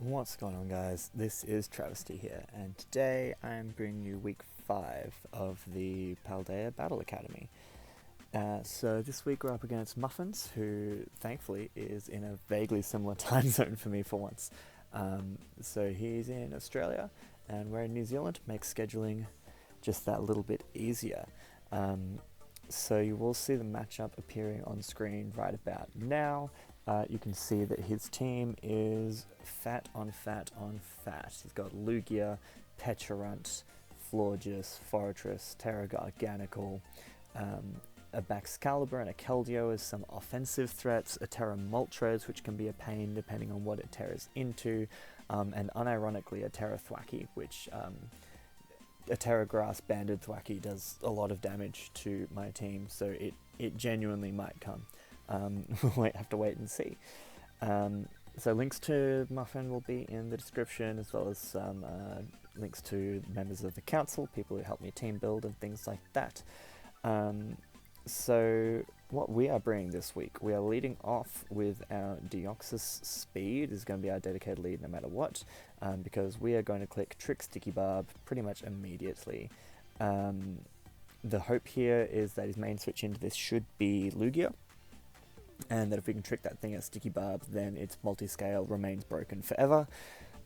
What's going on, guys? This is Travesty here, and today I'm bringing you week 5 of the Paldea Battle Academy. So this week we're up against Muffins, who thankfully is in a vaguely similar time zone for me for once. So he's in Australia, and we're in New Zealand, makes scheduling just that little bit easier. So you will see the matchup appearing on screen right about now. You can see that his team is fat on fat on fat. He's got Lugia, Petulant, Florges, Fortress, Terra Garganical, a Baxcalibur and a Keldeo as some offensive threats, a Terra Moltres, which can be a pain depending on what a Terra's into, and unironically a Terra Thwacky, which a Terra Grass Banded Thwacky does a lot of damage to my team, so it genuinely might come. We'll have to wait and see. So links to Muffin will be in the description, as well as some links to members of the council, people who help me team build and things like that. So what we are bringing this week, we are leading off with our Deoxys Speed. This is going to be our dedicated lead no matter what, because we are going to click Trick Sticky Barb pretty much immediately. The hope here is that his main switch into this should be Lugia, and that if we can trick that thing at Sticky Barb, then its multi-scale remains broken forever.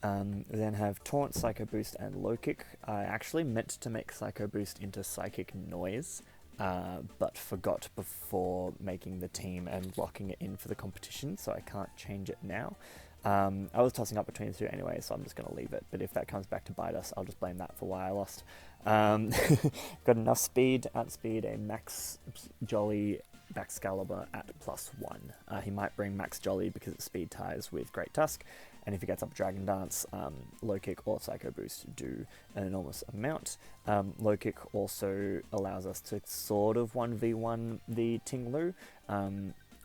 We then have Taunt, Psycho Boost, and Low Kick. I actually meant to make Psycho Boost into Psychic Noise, but forgot before making the team and locking it in for the competition, so I can't change it now. I was tossing up between the two anyway, so I'm just going to leave it, but if that comes back to bite us, I'll just blame that for why I lost. Got enough speed, outspeed a Max Jolly Baxcalibur at +1. He might bring Max Jolly because it speed ties with Great Tusk, and if he gets up Dragon Dance, Low Kick or Psycho Boost do an enormous amount. Low Kick also allows us to sort of 1v1 the Tinglu.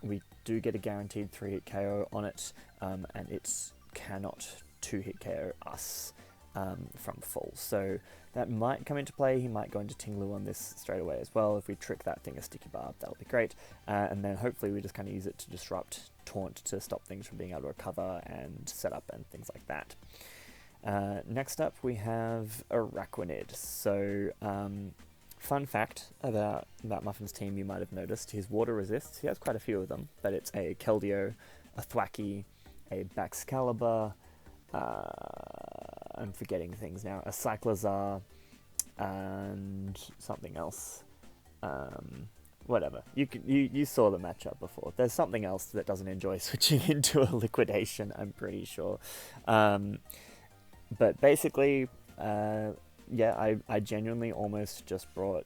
We do get a guaranteed 3-hit KO on it, and it cannot 2-hit KO us from full. So that might come into play. He might go into Tinglu on this straight away as well. If we trick that thing a Sticky Barb, that'll be great. And then hopefully we just kind of use it to disrupt Taunt to stop things from being able to recover and set up and things like that. Next up we have Araquanid. So fun fact about Muffin's team, you might have noticed, his water resists. He has quite a few of them, but it's a Keldeo, a Thwacky, a Baxcalibur, I'm forgetting things now, a Cyclozar, and something else. Whatever. You saw the matchup before. There's something else that doesn't enjoy switching into a liquidation, I'm pretty sure. But basically, yeah, I genuinely almost just brought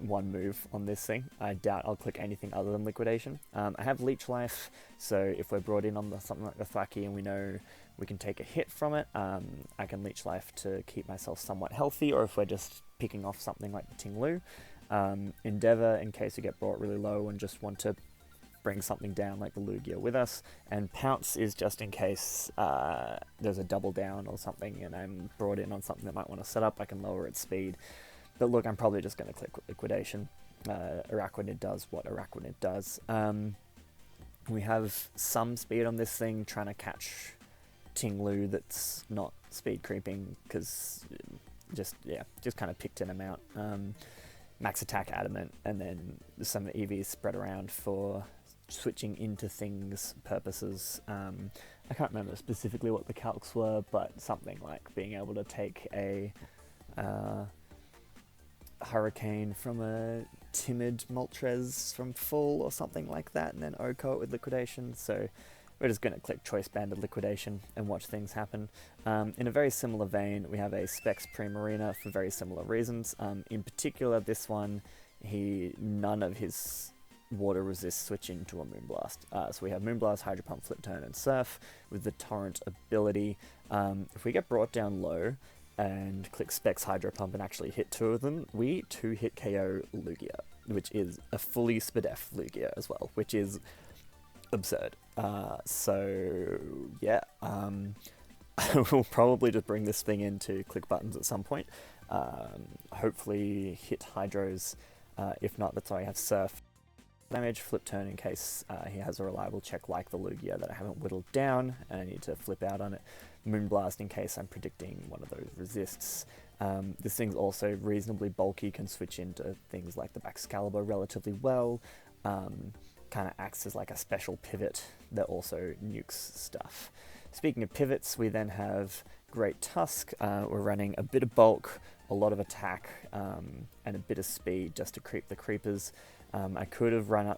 one move on this thing. I doubt I'll click anything other than liquidation. I have Leech Life, so if we're brought in on something like the Thwacky and we know we can take a hit from it, I can Leech Life to keep myself somewhat healthy, or if we're just picking off something like the Tinglu. Endeavour, in case we get brought really low and just want to bring something down like the Lugia with us, and Pounce is just in case there's a double down or something and I'm brought in on something that might want to set up, I can lower its speed. But look, I'm probably just going to click liquidation. Araquanid does what Araquanid does. We have some speed on this thing, trying to catch Tinglu that's not speed creeping, because just kind of picked an amount. Max attack adamant, and then some EVs spread around for switching into things purposes. I can't remember specifically what the calcs were, but something like being able to take a Hurricane from a timid Moltres from full or something like that, and then OHKO it with liquidation. So we're just going to click Choice Banded Liquidation and watch things happen. In a very similar vein, we have a Specs Primarina for very similar reasons. In particular, this one, none of his water resists switch into a Moonblast. So we have Moonblast, Hydro Pump, Flip Turn, and Surf with the Torrent ability. If we get brought down low and click Specs Hydro Pump and actually hit two of them, we 2-hit KO Lugia, which is a fully Spadef Lugia as well, which is absurd. So yeah, I will probably just bring this thing in to click buttons at some point. Hopefully hit Hydros. If not, that's why I have Surf. damage, flip turn in case he has a reliable check like the Lugia that I haven't whittled down and I need to flip out on it. Moonblast in case I'm predicting one of those resists. This thing's also reasonably bulky, can switch into things like the Baxcalibur relatively well. Kind of acts as like a special pivot that also nukes stuff. Speaking of pivots, we then have Great Tusk. We're running a bit of bulk, a lot of attack, and a bit of speed just to creep the creepers. I could have run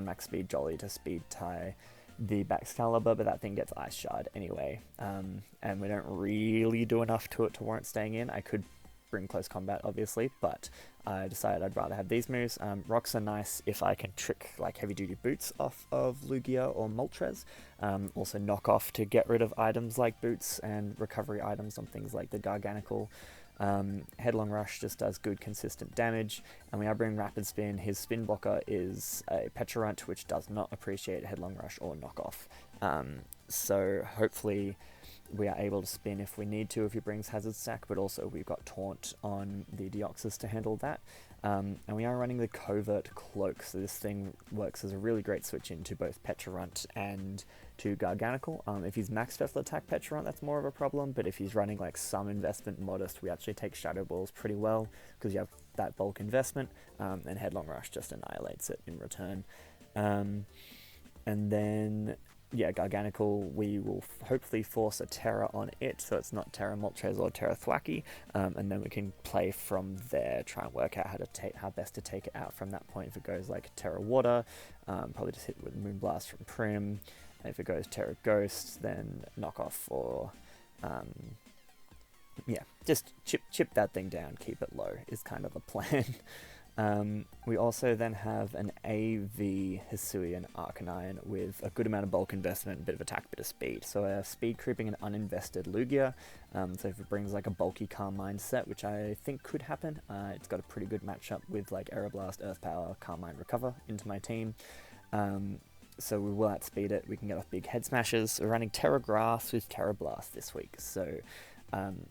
max speed Jolly to speed tie the Baxcalibur, but that thing gets Ice Shard anyway, and we don't really do enough to it to warrant staying in. I could bring close combat, obviously, but I decided I'd rather have these moves. Rocks are nice if I can trick like heavy duty boots off of Lugia or Moltres. Also knock off to get rid of items like boots and recovery items on things like the Garganical. Headlong Rush just does good consistent damage, and we are bringing Rapid Spin. His spin blocker is a Pecharunt, which does not appreciate Headlong Rush or knockoff. So hopefully we are able to spin if we need to if he brings Hazard Stack, but also we've got Taunt on the Deoxys to handle that. And we are running the Covert Cloak, so this thing works as a really great switch into both Pecharunt and to Garganical. If he's max special attack Pecharunt, that's more of a problem, but if he's running like some investment modest, we actually take Shadow Balls pretty well, because you have that bulk investment, and Headlong Rush just annihilates it in return. And then, yeah, Garganical, we will hopefully force a Terra on it, so it's not Terra Moltres or Terra Thwacky, and then we can play from there, try and work out how best to take it out from that point. If it goes like Terra Water, probably just hit with Moonblast from Prim. If it goes Terra Ghost, then knock off, or yeah, just chip that thing down, keep it low is kind of the plan. We also then have an AV Hisuian Arcanine with a good amount of bulk investment, a bit of attack, bit of speed. So a speed creeping an uninvested Lugia. So if it brings like a bulky Carmine set, which I think could happen, it's got a pretty good matchup with like Aeroblast, Earth Power, Carmine Recover into my team. So we will outspeed it, we can get off big head smashes. We're running Terra Grass with Terra Blast this week, so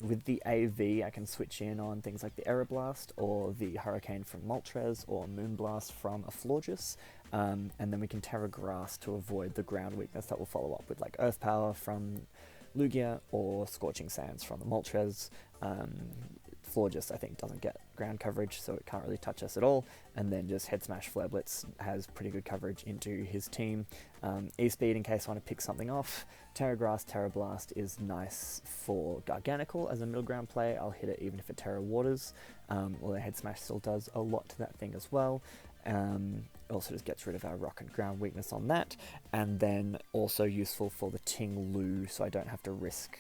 with the AV I can switch in on things like the Aeroblast or the Hurricane from Moltres or Moonblast from a Florges, and then we can Terra Grass to avoid the ground weakness that will follow up with like Earth Power from Lugia or Scorching Sands from the Moltres. Florges, I think, doesn't get ground coverage, so it can't really touch us at all. And then just Head Smash Flare Blitz has pretty good coverage into his team. E-Speed in case I want to pick something off. Terra Grass, Terra Blast is nice for Garganical as a middle ground play. I'll hit it even if it Terra Waters, although Head Smash still does a lot to that thing as well. Also just gets rid of our rock and ground weakness on that, and then also useful for the Ting Lu, so I don't have to risk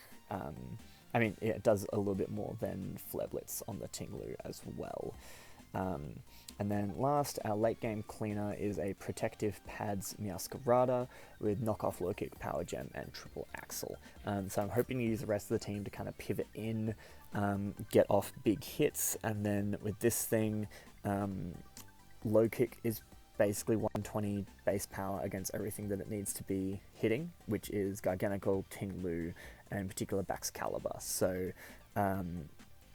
I mean, it does a little bit more than Flare Blitz on the Tinglu as well. And then last, our late game cleaner is a Protective Pads Meowscarada with Knockoff, Low Kick, Power Gem, and Triple Axle. So I'm hoping to use the rest of the team to kind of pivot in, get off big hits, and then with this thing, Low Kick is basically 120 base power against everything that it needs to be hitting, which is Garganical, Tinglu, and in particular Baxcalibur. So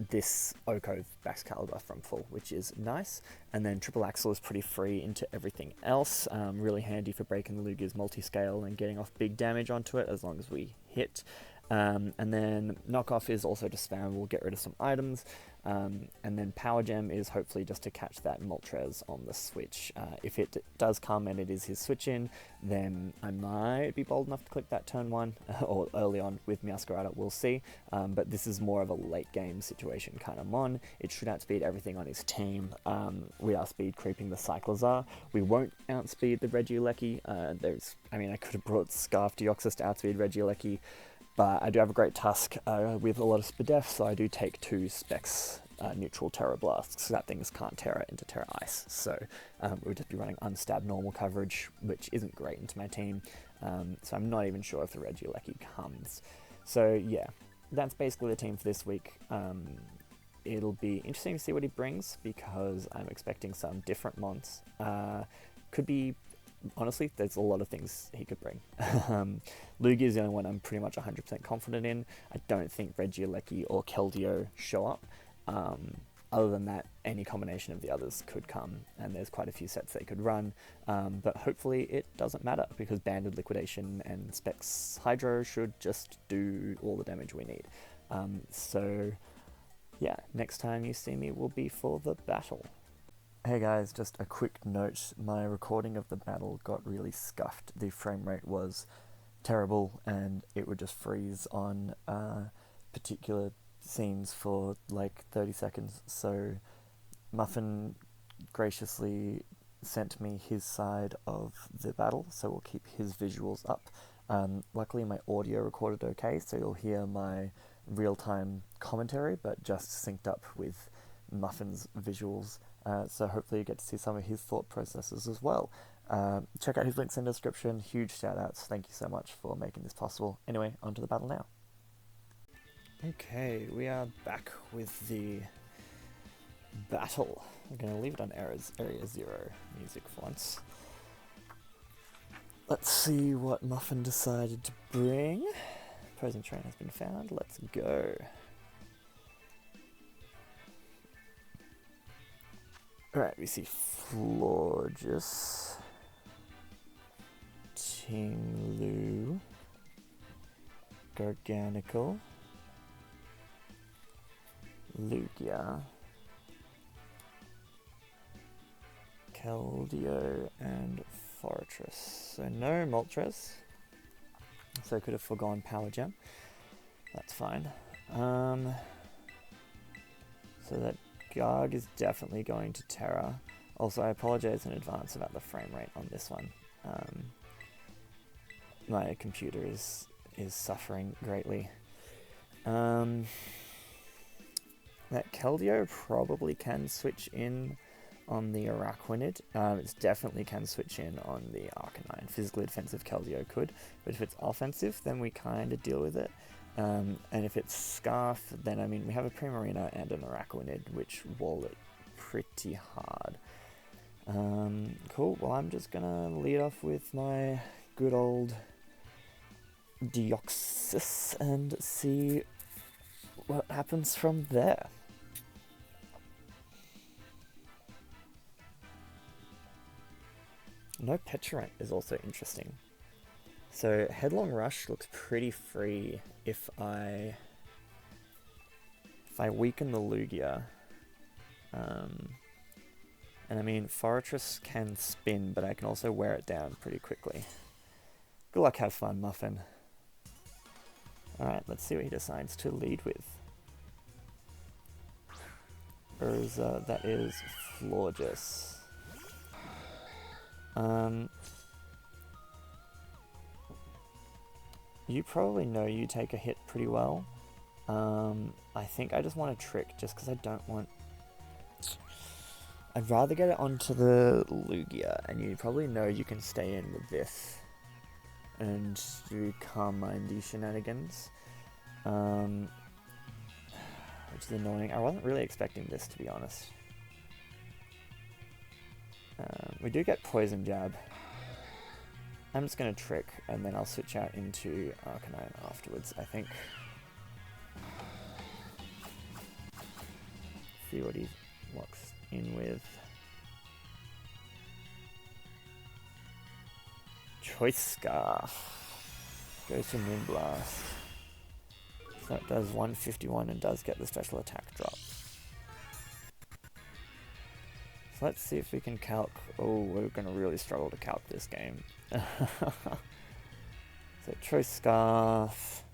this Oko Baxcalibur from full, which is nice. And then Triple Axle is pretty free into everything else. Really handy for breaking the Lugia's multi-scale and getting off big damage onto it as long as we hit. And then Knockoff is also just spam, we'll get rid of some items. And then Power Gem is hopefully just to catch that Moltres on the switch. If it does come and it is his switch in, then I might be bold enough to click that turn 1, or early on with Meowscarada, we'll see. But this is more of a late game situation kind of mon. It should outspeed everything on his team. We are speed creeping the Cyclozar. We won't outspeed the Regieleki. I could have brought Scarf Deoxys to outspeed Regieleki, but I do have a great Tusk with a lot of Spadef, so I do take 2 Specs neutral Terra Blasts, so that thing can't Terra into Terra Ice. So we would just be running unstabbed normal coverage, which isn't great into my team. So I'm not even sure if the Regieleki comes. So yeah, that's basically the team for this week. It'll be interesting to see what he brings, because I'm expecting some different mons. Could be... Honestly, there's a lot of things he could bring. Lugia is the only one I'm pretty much 100% confident in. I don't think Regieleki or Keldeo show up. Other than that, any combination of the others could come, and there's quite a few sets they could run, but hopefully it doesn't matter, because Banded Liquidation and Specs Hydro should just do all the damage we need. So yeah, next time you see me will be for the battle. Hey guys, just a quick note, my recording of the battle got really scuffed. The frame rate was terrible, and it would just freeze on particular scenes for like 30 seconds, so Muffin graciously sent me his side of the battle, so we'll keep his visuals up. Luckily my audio recorded okay, so you'll hear my real-time commentary, but just synced up with Muffin's visuals, so hopefully you get to see some of his thought processes as well. Check out his links in the description. Huge shout outs, thank you so much for making this possible. Anyway, on to the battle now. Okay, we are back with the battle. I'm going to leave it on Area 0 music for once. Let's see what Muffin decided to bring. Opposing train has been found. Let's go. Alright, we see Florges, Tinglu, Garganical, Lugia, Keldeo, and Fortress. So no Moltres. So I could have forgone Power Gem. That's fine. So that Garg is definitely going to Terra. Also, I apologize in advance about the frame rate on this one. My computer is suffering greatly. That Keldeo probably can switch in on the Araquanid. It definitely can switch in on the Arcanine. Physically defensive Keldeo could, but if it's offensive, then we kind of deal with it. And if it's Scarf, then I mean we have a Primarina and an Araquanid, which wall it pretty hard. Cool, well I'm just gonna lead off with my good old Deoxys and see what happens from there. No Peturant is also interesting. So Headlong Rush looks pretty free if I weaken the Lugia. And I mean Fortress can spin, but I can also wear it down pretty quickly. Good luck, have fun, Muffin. Alright, let's see what he decides to lead with. Urza, that is Florges. You probably know you take a hit pretty well. I think I just want to trick just because I don't want... I'd rather get it onto the Lugia, and you probably know you can stay in with this and do Calm Mindy shenanigans. Which is annoying. I wasn't really expecting this, to be honest. We do get Poison Jab. I'm just going to trick, and then I'll switch out into Arcanine afterwards, I think. See what he locks in with. Choice Scarf. Goes to Moonblast. So that does 151 and does get the special attack drop. So let's see if we can calc. Oh, we're going to really struggle to calc this game. So Choice Scarf.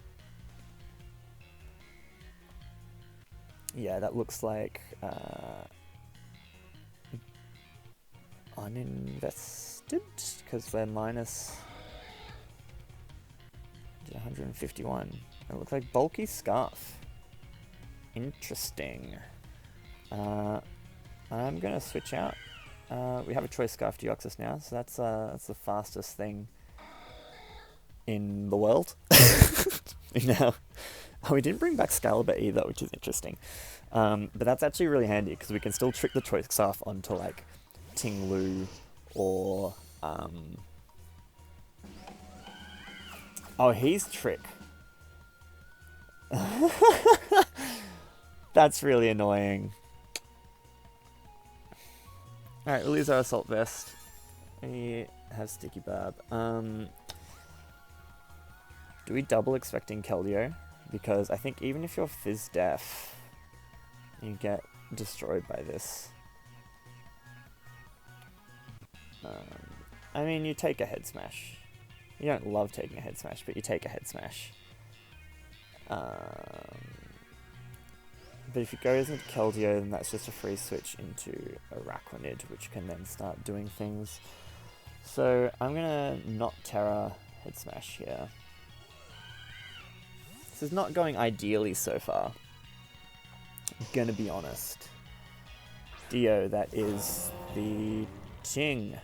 Yeah, that looks like uninvested, because we're minus 151. It looks like Bulky Scarf. Interesting. I'm gonna switch out. We have a Choice Scarf Deoxys now, so that's the fastest thing in the world. Now, we didn't bring back Scalibur either, which is interesting. But that's actually really handy because we can still trick the Choice Scarf onto like Tinglu or oh, he's Trick. That's really annoying. Alright, we'll use our Assault Vest. We have Sticky Barb. Do we double Expecting Keldeo? Because I think even if you're Fizz Deaf, you get destroyed by this. I mean, you take a Head Smash. You don't love taking a Head Smash, but you take a Head Smash. But if it goes into Keldeo, then that's just a free switch into Araquanid, which can then start doing things. So I'm gonna not Terra Head Smash here. This is not going ideally so far. I'm gonna be honest. Dio, that is the Ting.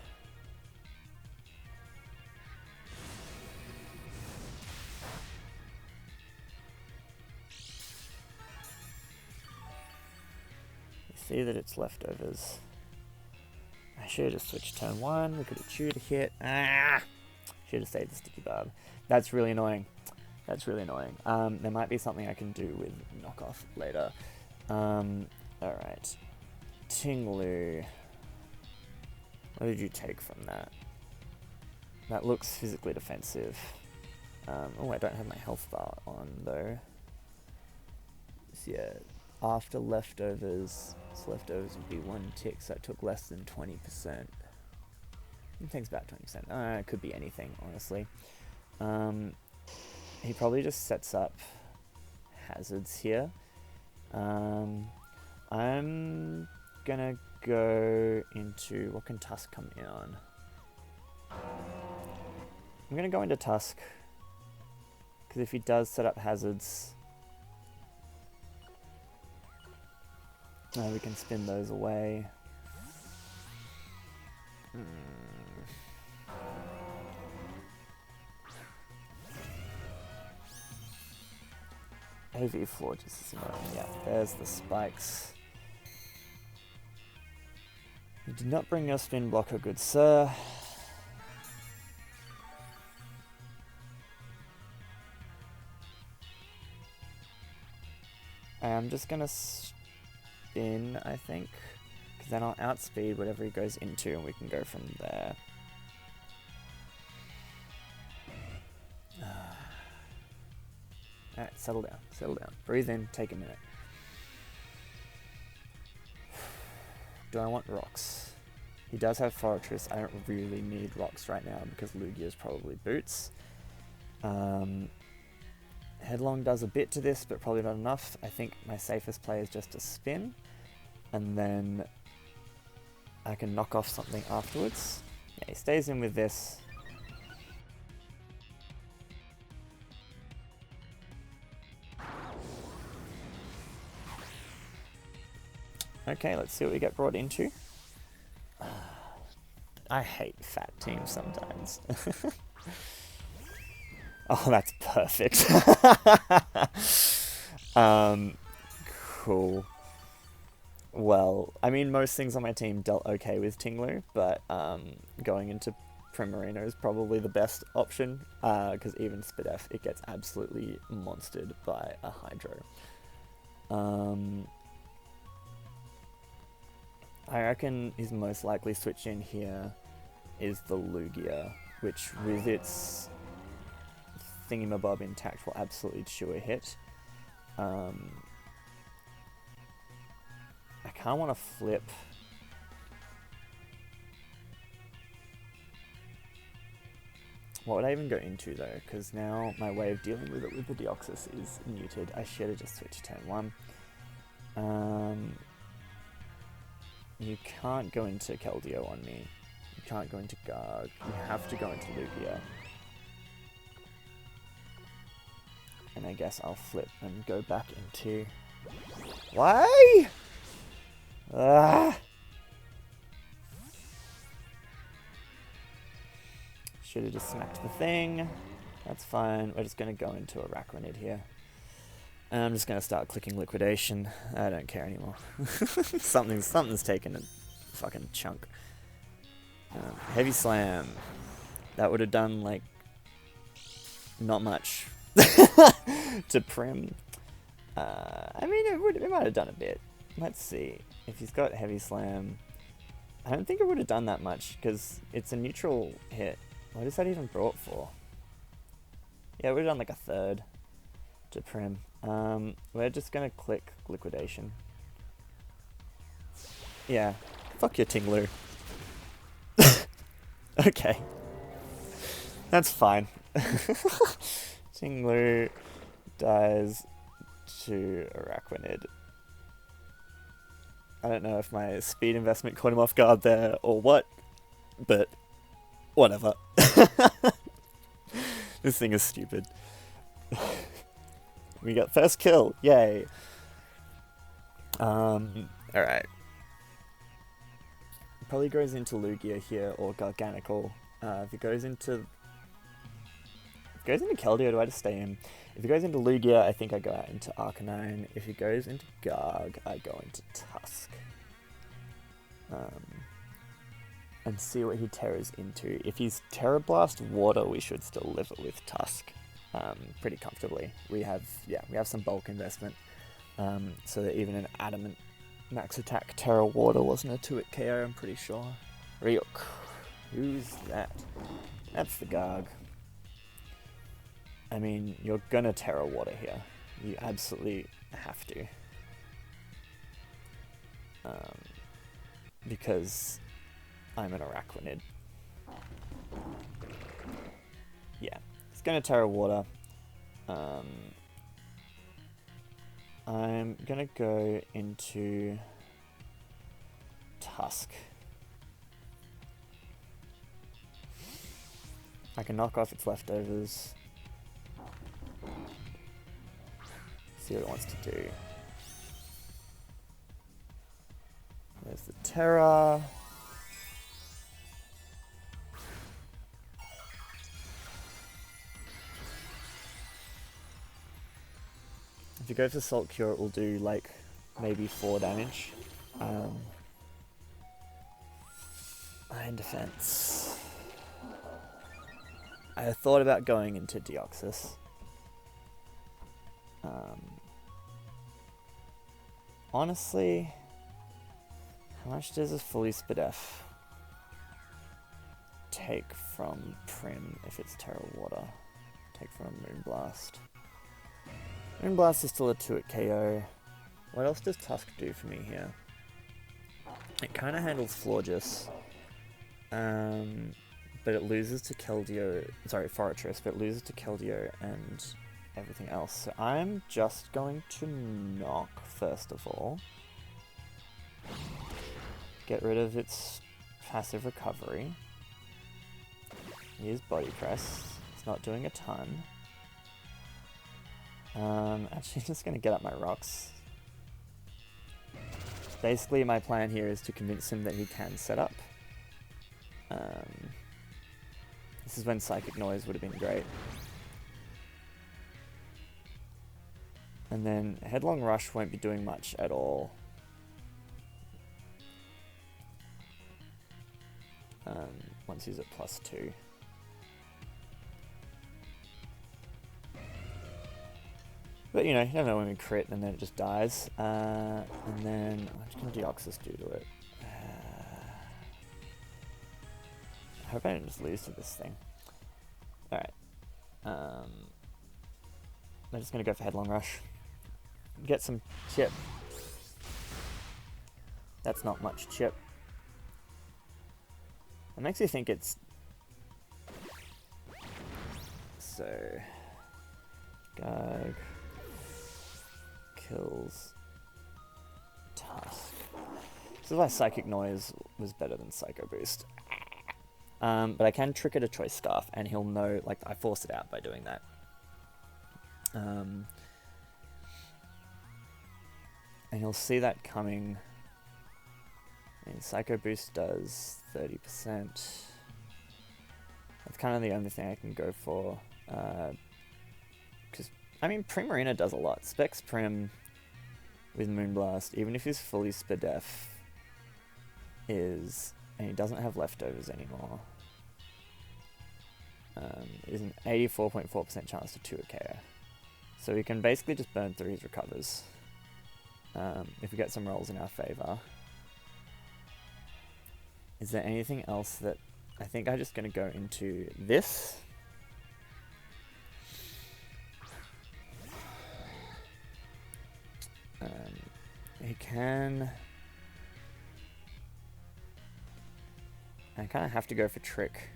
See that it's leftovers. I should have just switched turn 1. We could have chewed a hit. Should have saved the Sticky Barb. That's really annoying. That's really annoying. There might be something I can do with knockoff later. Alright. Tinglu. What did you take from that? That looks physically defensive. Oh, I don't have my health bar on though. So yeah. After leftovers, so leftovers would be 1 tick, so it took less than 20%. It takes about 20%. It could be anything, honestly. He probably just sets up hazards here. I'm gonna go into... What can Tusk come in on? I'm gonna go into Tusk, because if he does set up hazards... we can spin those away. AV floor just is annoying. Yeah, there's the spikes. You did not bring your spin blocker, good sir. I'm just gonna spin, I think, because then I'll outspeed whatever he goes into and we can go from there. Alright, settle down, settle down. Breathe in, take a minute. Do I want rocks? He does have Fortress. I don't really need rocks right now because Lugia is probably boots. Headlong does a bit to this, but probably not enough. I think my safest play is just to spin, and then I can knock off something afterwards. Yeah, he stays in with this. Okay, let's see what we get brought into. I hate fat teams sometimes. Oh, that's perfect. Cool. Well, I mean, most things on my team dealt okay with Tinglu, but going into Primarina is probably the best option, because even Spadef, it gets absolutely monstered by a Hydro. I reckon his most likely switch in here is the Lugia, which with its thingamabob intact will absolutely chew a hit. I kind of want to flip. What would I even go into though? Because now my way of dealing with it with the Deoxys is muted. I should have just switched turn 1. You can't go into Keldeo on me. You can't go into Garg. You have to go into Lugia. And I guess I'll flip and go back into... Why? Ah! Should have just smacked the thing. That's fine. We're just going to go into Araquanid here. And I'm just going to start clicking Liquidation. I don't care anymore. Something's taken a fucking chunk. Heavy Slam. That would have done, like, not much to Prim. I mean, it might have done a bit. Let's see. If he's got Heavy Slam, I don't think it would have done that much, because it's a neutral hit. What is that even brought for? Yeah, it would have done like a third to Prim. We're just gonna click Liquidation. Yeah, fuck your Tinglu. Okay. That's fine. Tinglu dies to Araquanid. I don't know if my speed investment caught him off guard there or what, but whatever. This thing is stupid. We got first kill, yay. Alright. Probably goes into Lugia here or Garganical. If it goes into Keldeo, do I just stay in? If he goes into Lugia, I think I go out into Arcanine. If he goes into Garg, I go into Tusk. And see what he terrors into. If he's Terra Blast Water, we should still live it with Tusk pretty comfortably. We have some bulk investment, so that even an Adamant Max Attack Terra Water wasn't a 2-hit KO, I'm pretty sure. Ryuk. Who's that? That's the Garg. I mean, you're gonna Terra Water here. You absolutely have to. Because I'm an Araquanid. Yeah, it's gonna Terra Water. I'm gonna go into Tusk. I can knock off its leftovers. See what it wants to do. There's the Terra. If you go for Salt Cure, it will do like maybe 4 damage. Iron Defense. I thought about going into Deoxys. Honestly, how much does a fully Spadef take from Prim if it's Terra Water? Take from a Moonblast. Moonblast is still a 2-hit KO. What else does Tusk do for me here? It kind of handles Florges. But it loses to Keldeo. Sorry, Fortress, but it loses to Keldeo and everything else. So I'm just going to knock, first of all. Get rid of its passive recovery. Use Body Press. It's not doing a ton. Actually, just going to get up my rocks. Basically, my plan here is to convince him that he can set up. This is when Psychic Noise would have been great. And then Headlong Rush won't be doing much at all. Once he's at +2. But you know, you never know when we crit and then it just dies. And then, what can Deoxys do to it? I hope I don't just lose to this thing. Alright. I'm just going to go for Headlong Rush. Get some chip. That's not much chip. It makes you think it's... So... Gag... Kills... Tusk. This is why Psychic Noise was better than Psycho Boost. But I can trick it a Choice Scarf, and he'll know, like, I forced it out by doing that. And he'll see that coming. And Psycho Boost does 30%. That's kind of the only thing I can go for. Because, I mean, Primarina does a lot. Specs Prim with Moonblast, even if he's fully Spadef, is... and he doesn't have leftovers anymore. Is an 84.4% chance to 2-hit KO. So we can basically just burn through his recovers. If we get some rolls in our favour. Is there anything else that... I think I'm just going to go into this. He can... I kind of have to go for Trick.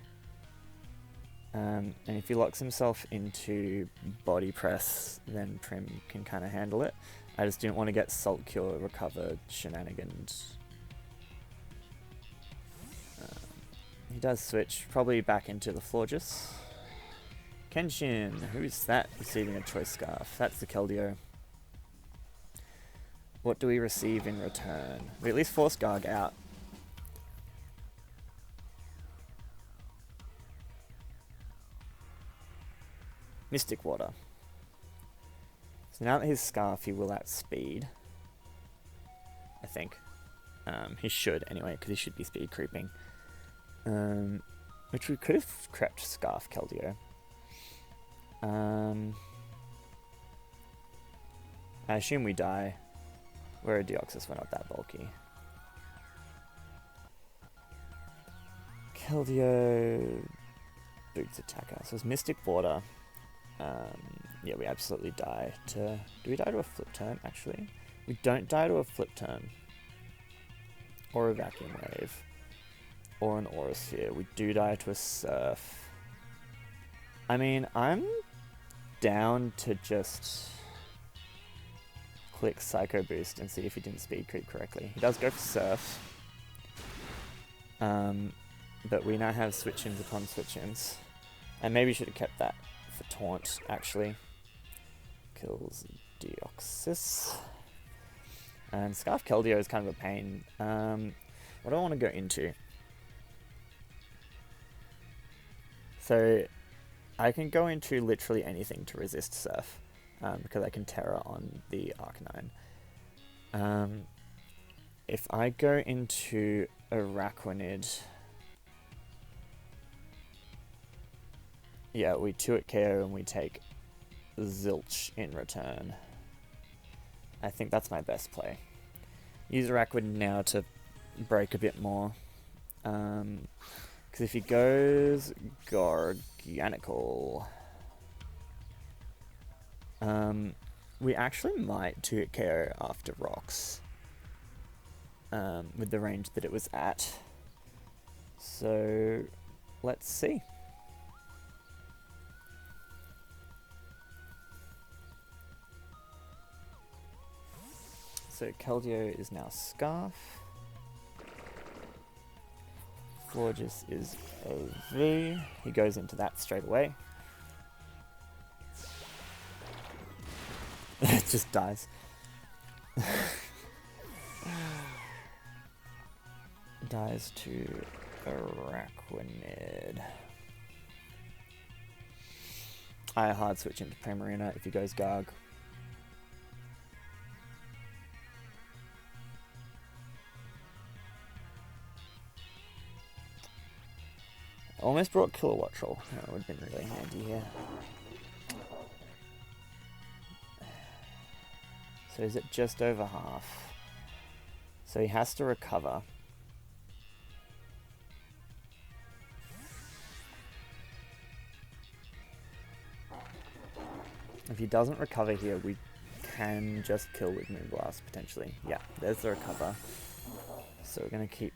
And if he locks himself into Body Press, then Prim can kind of handle it. I just didn't want to get Salt Cure, Recover, shenanigans. He does switch, probably back into the Florges. Kenshin, who's that receiving a Choice Scarf? That's the Keldeo. What do we receive in return? We at least force Garg out. Mystic Water. So now that his Scarf, he will outspeed. I think. He should anyway, because he should be speed creeping. Which we could have crept Scarf Keldeo. I assume we die. Where a Deoxys, we're not that bulky. Keldeo boots attacker. So it's Mystic Water. Yeah, we absolutely die to... Do we die to a Flip Turn, actually? We don't die to a Flip Turn. Or a Vacuum Wave. Or an Aura Sphere. We do die to a Surf. I mean, I'm down to just click Psycho Boost and see if he didn't speed creep correctly. He does go for Surf. But we now have switch-ins upon switch-ins. And maybe should have kept that for Taunt, actually. Kills Deoxys. And Scarf Keldeo is kind of a pain. What do I want to go into? So, I can go into literally anything to resist Surf. Because I can Terra on the Arcanine. If I go into Araquanid... Yeah, we 2-hit KO and we take Zilch in return. I think that's my best play. Use Araquanid now to break a bit more. Because if he goes Garganical... we actually might 2-hit KO after Rocks. With the range that it was at. So, let's see. So Keldeo is now Scarf. Florges is OV. He goes into that straight away. It just dies. Dies to Araquanid. I hard switch into Primarina if he goes Garg. Almost brought Kilowatt Troll. That would have been really handy here. So is it just over half? So he has to recover. If he doesn't recover here, we can just kill with Moonblast, potentially. Yeah, there's the recover. So we're going to keep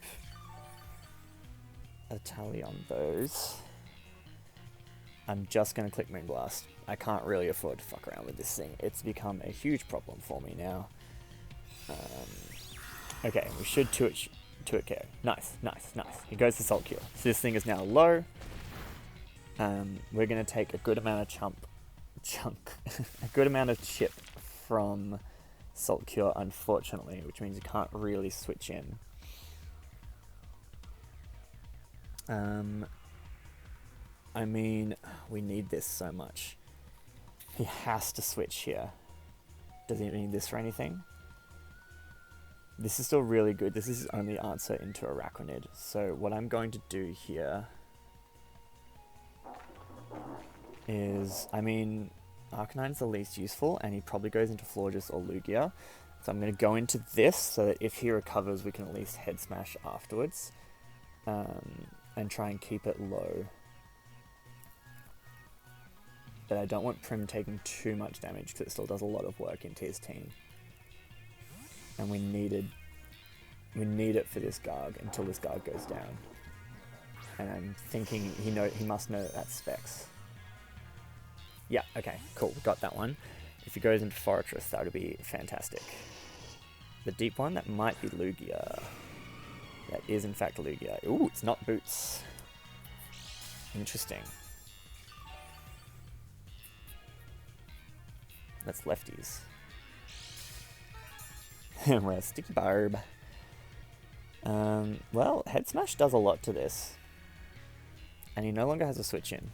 a tally on those. I'm just going to click Moonblast. I can't really afford to fuck around with this thing. It's become a huge problem for me now. Okay, we should 2-hit KO. Nice, nice, nice. He goes to Salt Cure. So this thing is now low. We're going to take a good amount of a good amount of chip from Salt Cure, unfortunately, which means you can't really switch in. I mean, we need this so much. He has to switch here. Does he need this for anything? This is still really good. This is his only answer into Araquanid. So what I'm going to do here is, I mean, Arcanine's the least useful, and he probably goes into Florges or Lugia. So I'm going to go into this, so that if he recovers, we can at least head smash afterwards. and try and keep it low. But I don't want Prim taking too much damage because it still does a lot of work into his team. And we need it for this Garg until this Garg goes down. And I'm thinking he must know that that's Specs. Yeah, okay, cool, got that one. If he goes into Fortress, that would be fantastic. The deep one, that might be Lugia. That is in fact Lugia. Ooh, it's not Boots. Interesting. That's lefties. We're a Sticky Barb. Well, Head Smash does a lot to this. And he no longer has a switch in.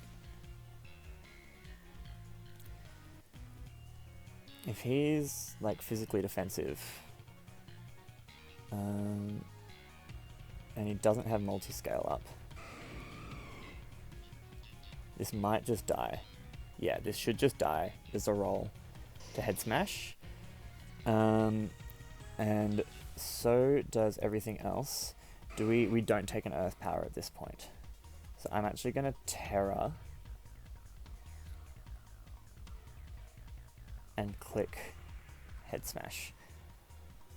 If he's, like, physically defensive, and he doesn't have multi-scale up, this might just die. Yeah, this should just die. There's a roll to Head Smash. And so does everything else. We don't take an Earth Power at this point. So I'm actually going to Terra and click Head Smash.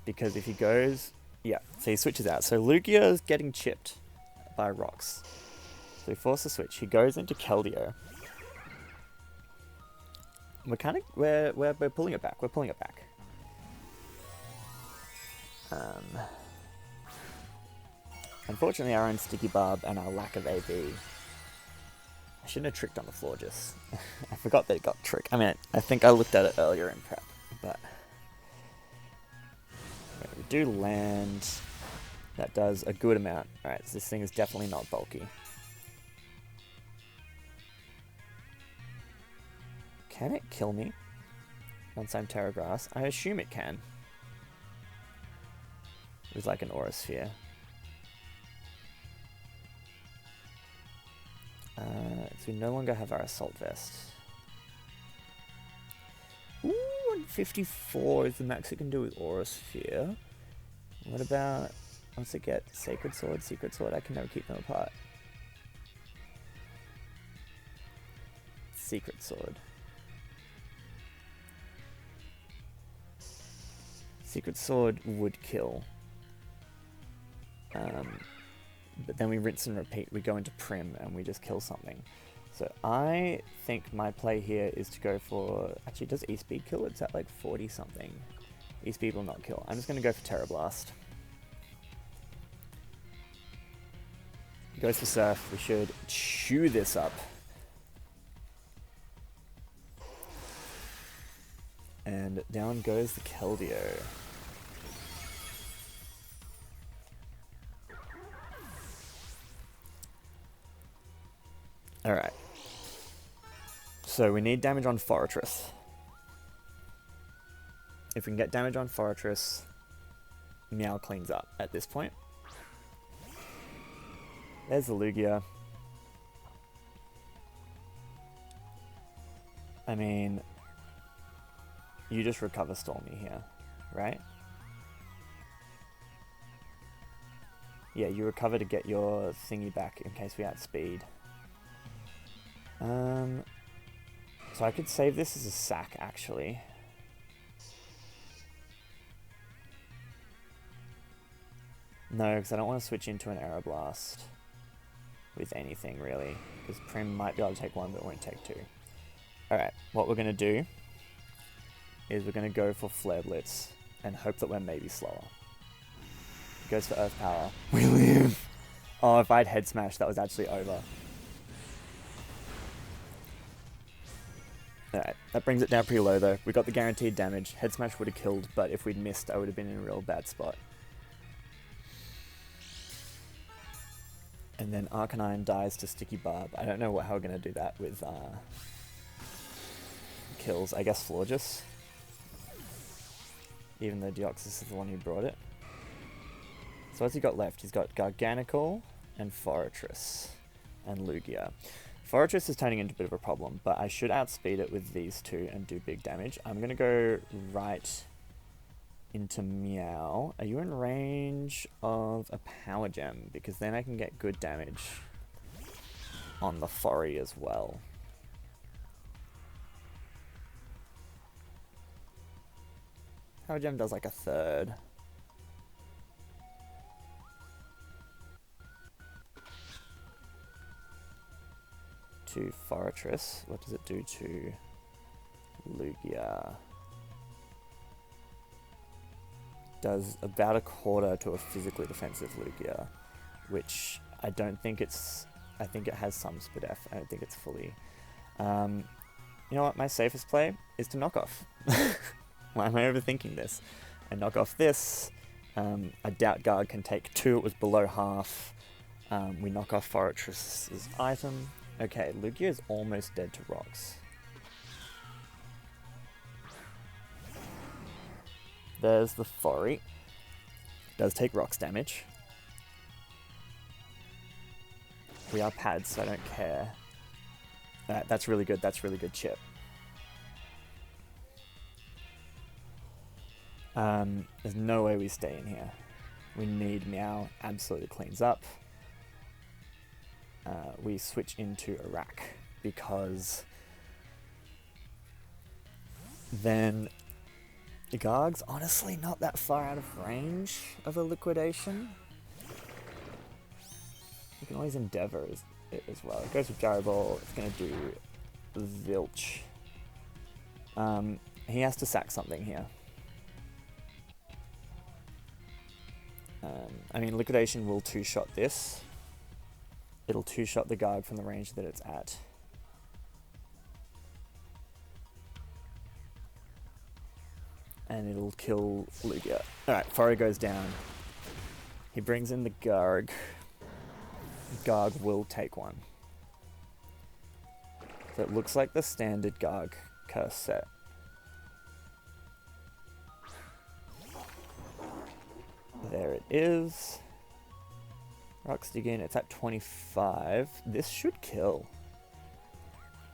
Because if he goes... Yeah, so he switches out. So Lugia is getting chipped by rocks. So he forces a switch. He goes into Keldeo. We're pulling it back. We're pulling it back. Unfortunately, our own Sticky Barb and our lack of AB. I shouldn't have tricked on the floor just. I forgot that it got tricked. I mean, I think I looked at it earlier in prep, but... We do land. That does a good amount. Alright, so this thing is definitely not bulky. Can it kill me once I'm Terra Grass? I assume it can. With like an Aura Sphere. So we no longer have our Assault Vest. Ooh, 154 is the max it can do with Aura Sphere. What about, once it gets Sacred Sword, Secret Sword? I can never keep them apart. Secret Sword. Secret Sword would kill. But then we rinse and repeat. We go into Prim and we just kill something. So I think my play here is to go for... Actually, does E-Speed kill? It's at like 40 something. E-Speed will not kill. I'm just going to go for Terra Blast. He goes for Surf. We should chew this up. And down goes the Keldeo. Alright. So we need damage on Fortress. If we can get damage on Fortress, Meow cleans up at this point. There's the Lugia. I mean, you just recover Stormy here, right? Yeah, you recover to get your thingy back in case we outspeed. So I could save this as a sack, actually. No, because I don't want to switch into an Aeroblast with anything, really. Because Prim might be able to take one, but won't take two. Alright, what we're going to do is we're going to go for Flare Blitz and hope that we're maybe slower. Goes for Earth Power. We live! Oh, if I'd Head Smash, that was actually over. Alright, that brings it down pretty low though. We got the guaranteed damage. Head Smash would have killed, but if we'd missed, I would have been in a real bad spot. And then Arcanine dies to Sticky Barb. I don't know how we're going to do that with kills. I guess Florges. Even though Deoxys is the one who brought it. So what's he got left? He's got Garganacl and Fortress and Lugia. Fortress is turning into a bit of a problem, but I should outspeed it with these two and do big damage. I'm going to go right into Meow. Are you in range of a power gem? Because then I can get good damage on the Fori as well. Power gem does like a third. To Fortress. What does it do to Lugia? Does about a quarter to a physically defensive Lugia, which I don't think it's... I think it has some Spadef. I don't think it's fully... you know what? My safest play is to knock off. Why am I overthinking this? I knock off this. I doubt Guard can take 2. It was below half. We knock off Fortress's item. Okay, Lugia is almost dead to rocks. There's the Fori. Does take rocks damage. We are pads, so I don't care. That's really good. That's really good chip. There's no way we stay in here. We need Meow. Absolutely cleans up. We switch into Arac because then Garg's honestly not that far out of range of a liquidation. You can always endeavor it as well. It goes with Gyro Ball. It's going to do Zilch. He has to sack something here. I mean, Liquidation will 2-shot this. It'll 2-shot the Garg from the range that it's at. And it'll kill Lugia. Alright, Fori goes down. He brings in the Garg. Garg will take one. So it looks like the standard Garg curse set. There it is. Rocks dig in, it's at 25. This should kill.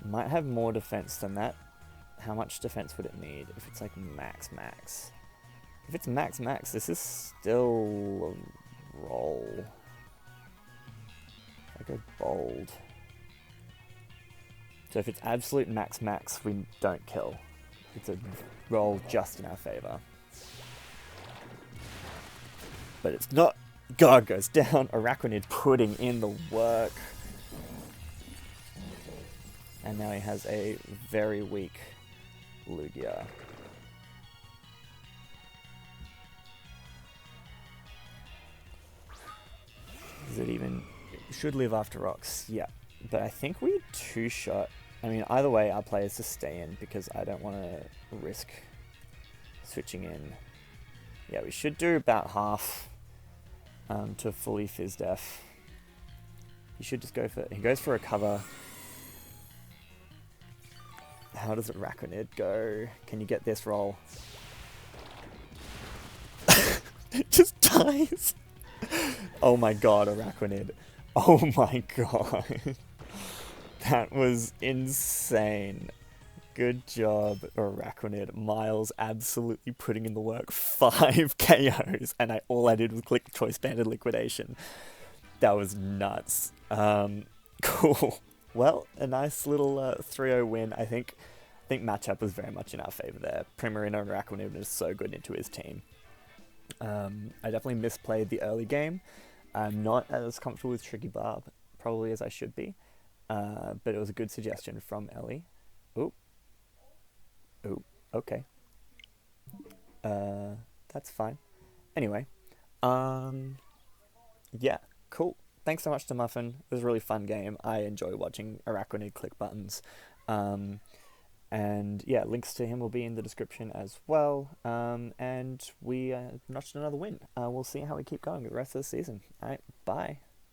Might have more defense than that. How much defense would it need if it's like max? If it's max, this is still a roll. I go bold. So if it's absolute max, we don't kill. It's a roll just in our favor. But it's not. God goes down. Araquanid putting in the work. And now he has a very weak Lugia. Is it even... It should live after rocks. Yeah. But I think we 2-shot. I mean, either way, our play is to stay in because I don't want to risk switching in. Yeah, we should do about half. To fully Fizz Def. He should just go for... He goes for a cover. How does Araquanid go? Can you get this roll? It just dies! Oh my god, Araquanid. Oh my god. That was insane. Good job, Araquanid. Miles absolutely putting in the work. 5 KOs, and all I did was click Choice Banded Liquidation. That was nuts. Cool. Well, a nice little 3-0 win. I think matchup was very much in our favor there. Primarina and Araquanid is so good into his team. I definitely misplayed the early game. I'm not as comfortable with Tricky Barb, probably as I should be. But it was a good suggestion from Ellie. Ooh. Ooh, okay. That's fine. Anyway, yeah, cool. Thanks so much to Muffin. It was a really fun game. I enjoy watching Araquanid click buttons. And yeah, links to him will be in the description as well. And we notched another win. We'll see how we keep going with the rest of the season. Alright, bye.